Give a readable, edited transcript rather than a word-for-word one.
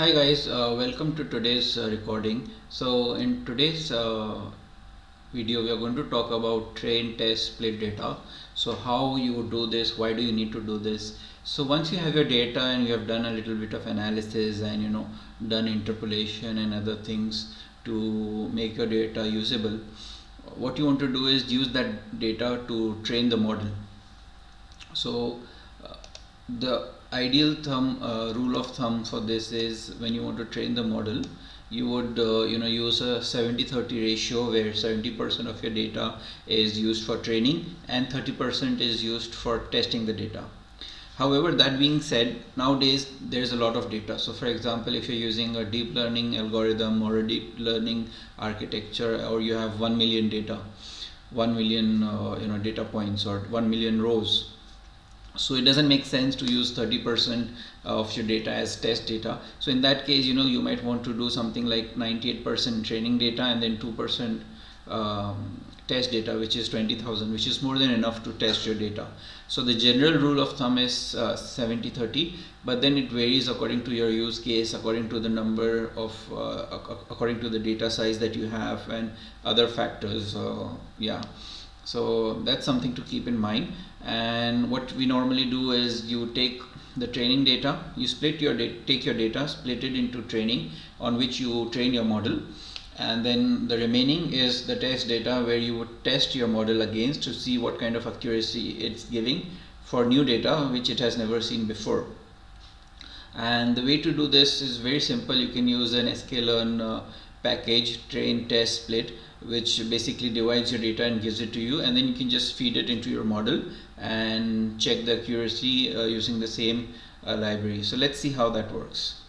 Hi guys, welcome to today's recording. So in today's video we are going to talk about train, test, split data. So how you do this, why do you need to do this? So once you have your data and you have done a little bit of analysis and done interpolation and other things to make your data usable, what you want to do is use that data to train the model. So the ideal rule of thumb for this is when you want to train the model, you would use a 70-30 ratio where 70% of your data is used for training and 30% is used for testing the data. However, that being said, nowadays there's a lot of data. So for example, if you're using a deep learning algorithm or a deep learning architecture, or you have 1 million data, 1 million data points or 1 million rows, so it doesn't make sense to use 30% of your data as test data. So in that case, you might want to do something like 98% training data and then 2% test data, which is 20,000, which is more than enough to test your data. So the general rule of thumb is 70-30, but then it varies according to your use case, according to the number of according to the data size that you have and other factors. Yeah, so that's something to keep in mind. And what we normally do is you take the training data, you take your data, split it into training, on which you train your model, and then the remaining is the test data, where you would test your model against to see what kind of accuracy it's giving for new data which it has never seen before. And the way to do this is very simple. You can use an sklearn package, train, test, split, which basically divides your data and gives it to you, and then you can just feed it into your model and check the accuracy using the same library. So let's see how that works.